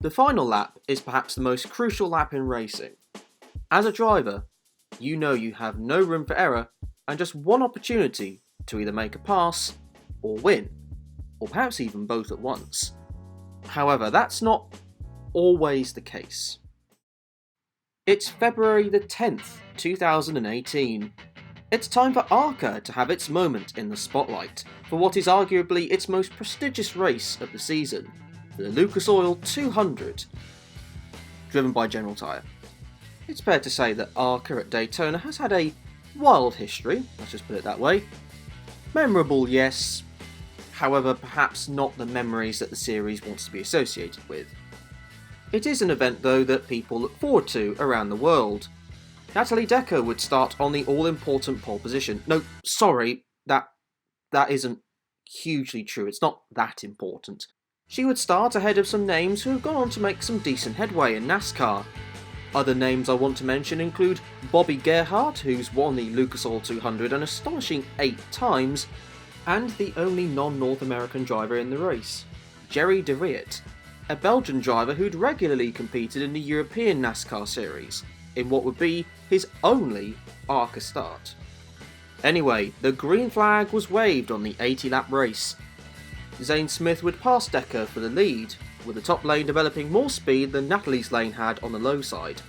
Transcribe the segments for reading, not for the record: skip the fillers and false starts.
The final lap is perhaps the most crucial lap in racing. As a driver, you know you have no room for error and just one opportunity to either make a pass or win, or perhaps even both at once. However, that's not always the case. It's February the 10th, 2018. It's time for ARCA to have its moment in the spotlight for what is arguably its most prestigious race of the season, the Lucas Oil 200, driven by General Tyre. It's fair to say that ARCA at Daytona has had a wild history, let's just put it that way. Memorable, yes, however perhaps not the memories that the series wants to be associated with. It is an event though that people look forward to around the world. Natalie Decker would start on the all-important pole position. No, sorry, that isn't hugely true, it's not that important. She would start ahead of some names who have gone on to make some decent headway in NASCAR. Other names I want to mention include Bobby Gerhardt, who's won the Lucas Oil 200 an astonishing 8 times, and the only non-North American driver in the race, Jerry de Riet, a Belgian driver who'd regularly competed in the European NASCAR series, in what would be his only ARCA start. Anyway, the green flag was waved on the 80-lap race. Zane Smith would pass Decker for the lead, with the top lane developing more speed than Natalie's lane had on the low side.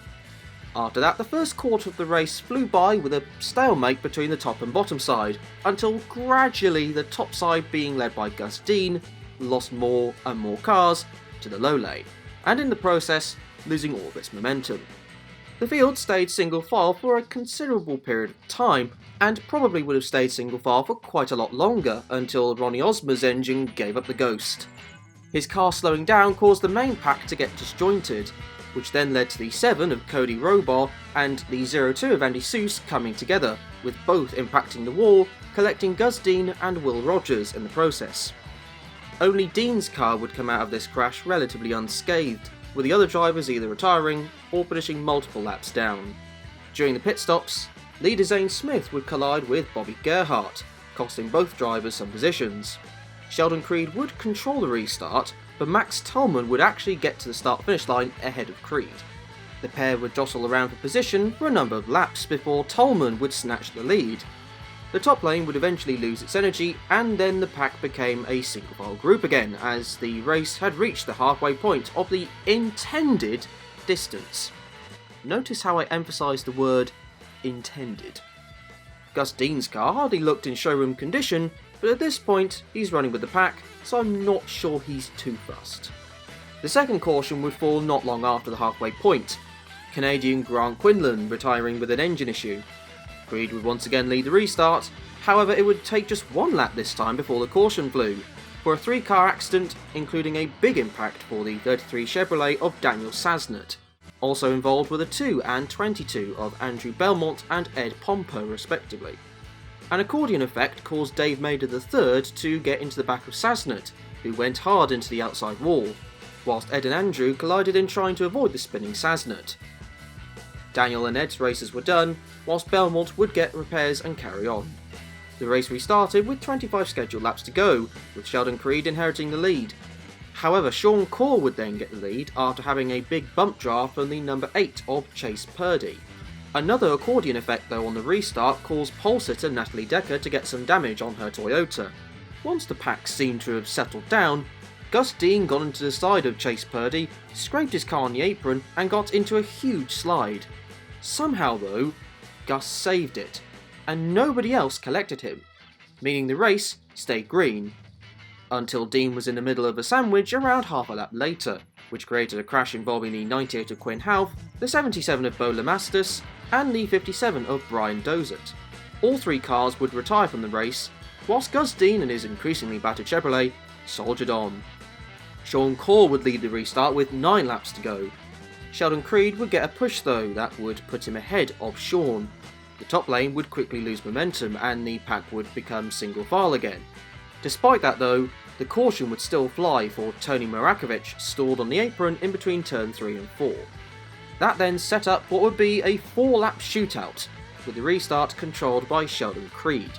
After that, the first quarter of the race flew by with a stalemate between the top and bottom side, until gradually the top side being led by Gus Dean lost more and more cars to the low lane, and in the process losing all of its momentum. The field stayed single file for a considerable period of time, and probably would have stayed single file for quite a lot longer until Ronnie Osmer's engine gave up the ghost. His car slowing down caused the main pack to get disjointed, which then led to the 7 of Cody Robar and the 02 of Andy Seuss coming together, with both impacting the wall, collecting Gus Dean and Will Rogers in the process. Only Dean's car would come out of this crash relatively unscathed, with the other drivers either retiring or finishing multiple laps down. During the pit stops, leader Zane Smith would collide with Bobby Gerhardt, costing both drivers some positions. Sheldon Creed would control the restart, but Max Tolman would actually get to the start-finish line ahead of Creed. The pair would jostle around for position for a number of laps before Tolman would snatch the lead. The top lane would eventually lose its energy, and then the pack became a single-file group again, as the race had reached the halfway point of the intended distance. Notice how I emphasise the word intended. Gus Dean's car hardly looked in showroom condition, but at this point he's running with the pack, so I'm not sure he's too fussed. The second caution would fall not long after the halfway point, Canadian Grant Quinlan retiring with an engine issue. Creed would once again lead the restart, however it would take just one lap this time before the caution flew, for a 3-car accident including a big impact for the 33 Chevrolet of Daniel Sasnett. Also involved were the 2 and 22 of Andrew Belmont and Ed Pomper respectively. An accordion effect caused Dave Mader III to get into the back of Sasnett, who went hard into the outside wall, whilst Ed and Andrew collided in trying to avoid the spinning Sasnett. Daniel and Ed's races were done, whilst Belmont would get repairs and carry on. The race restarted with 25 scheduled laps to go, with Sheldon Creed inheriting the lead. However, Sean Corr would then get the lead after having a big bump draft from the number 8 of Chase Purdy. Another accordion effect though on the restart caused pole sitter Natalie Decker to get some damage on her Toyota. Once the pack seemed to have settled down, Gus Dean got into the side of Chase Purdy, scraped his car on the apron and got into a huge slide. Somehow though, Gus saved it, and nobody else collected him, meaning the race stayed green, until Dean was in the middle of a sandwich around half a lap later, which created a crash involving the 98 of Quinn Houff, the 77 of Bo Lamastus, and the 57 of Brian Dozert. All 3 cars would retire from the race, whilst Gus Dean and his increasingly battered Chevrolet soldiered on. Sean Corr would lead the restart with 9 laps to go. Sheldon Creed would get a push though that would put him ahead of Sean. The top lane would quickly lose momentum and the pack would become single file again. Despite that though, the caution would still fly for Tony Morakovic stalled on the apron in between turn 3 and 4. That then set up what would be a 4-lap shootout, with the restart controlled by Sheldon Creed.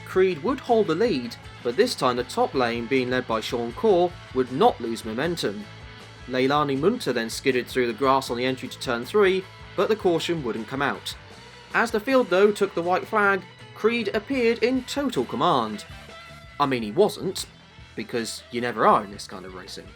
Creed would hold the lead, but this time the top lane being led by Sean Corr would not lose momentum. Leilani Munter then skidded through the grass on the entry to turn 3, but the caution wouldn't come out. As the field though took the white flag, Creed appeared in total command. I mean, he wasn't, because you never are in this kind of racing.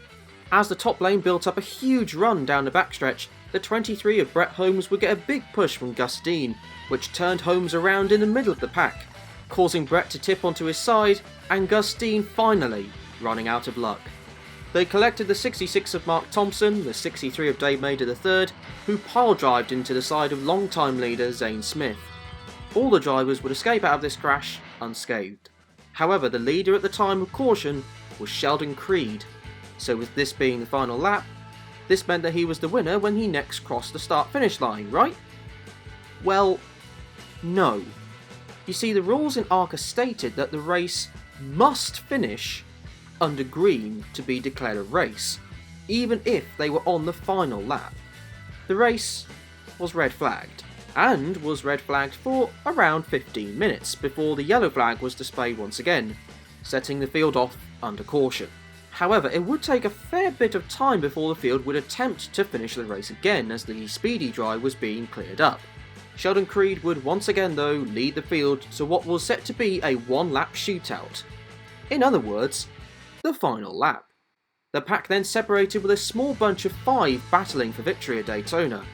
As the top lane built up a huge run down the backstretch, the 23 of Brett Holmes would get a big push from Gus Dean, which turned Holmes around in the middle of the pack, causing Brett to tip onto his side and Gus Dean finally running out of luck. They collected the 66 of Mark Thompson, the 63 of Dave Mader III, who pile-drived into the side of long-time leader Zane Smith. All the drivers would escape out of this crash unscathed. However, the leader at the time of caution was Sheldon Creed, so with this being the final lap, this meant that he was the winner when he next crossed the start-finish line, right? Well, no. You see, the rules in ARCA stated that the race must finish under green to be declared a race, even if they were on the final lap. The race was red flagged, and was red flagged for around 15 minutes before the yellow flag was displayed once again, setting the field off under caution. However, it would take a fair bit of time before the field would attempt to finish the race again as the speedy dry was being cleared up. Sheldon Creed would once again though lead the field to what was set to be a one-lap shootout. In other words, the final lap. The pack then separated with a small bunch of 5 battling for victory at Daytona.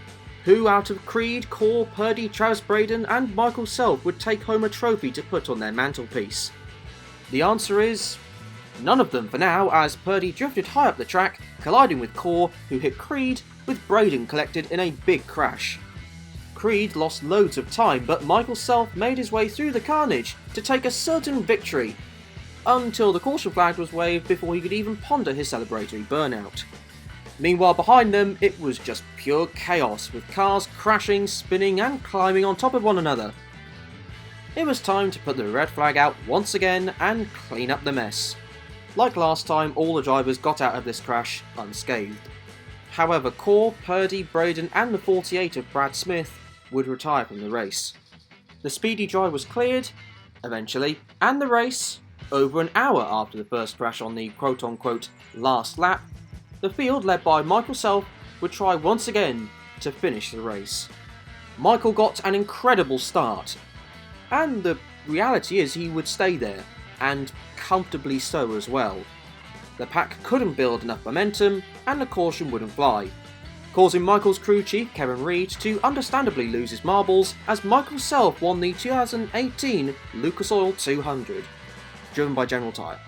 Who out of Creed, Core, Purdy, Travis Braden and Michael Self would take home a trophy to put on their mantelpiece? The answer is none of them for now, as Purdy drifted high up the track, colliding with Core, who hit Creed, with Braden collected in a big crash. Creed lost loads of time, but Michael Self made his way through the carnage to take a certain victory, until the caution flag was waved before he could even ponder his celebratory burnout. Meanwhile, behind them, it was just pure chaos, with cars crashing, spinning and climbing on top of one another. It was time to put the red flag out once again and clean up the mess. Like last time, all the drivers got out of this crash unscathed. However, Core, Purdy, Braden and the 48 of Brad Smith would retire from the race. The speedy dry was cleared, eventually, and the race, over an hour after the first crash on the quote-unquote last lap, the field led by Michael Self would try once again to finish the race. Michael got an incredible start, and the reality is he would stay there, and comfortably so as well. The pack couldn't build enough momentum, and the caution wouldn't fly, causing Michael's crew chief Kevin Reed to understandably lose his marbles as Michael Self won the 2018 Lucas Oil 200, driven by General Tyre.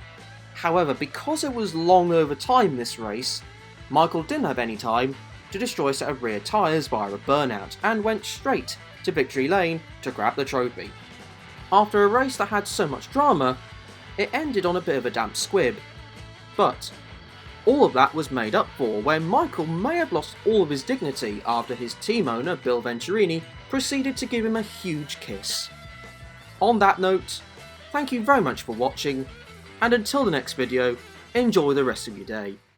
However, because it was long over time this race, Michael didn't have any time to destroy a set of rear tyres via a burnout and went straight to victory lane to grab the trophy. After a race that had so much drama, it ended on a bit of a damp squib. But all of that was made up for when Michael may have lost all of his dignity after his team owner Bill Venturini proceeded to give him a huge kiss. On that note, thank you very much for watching, and until the next video, enjoy the rest of your day.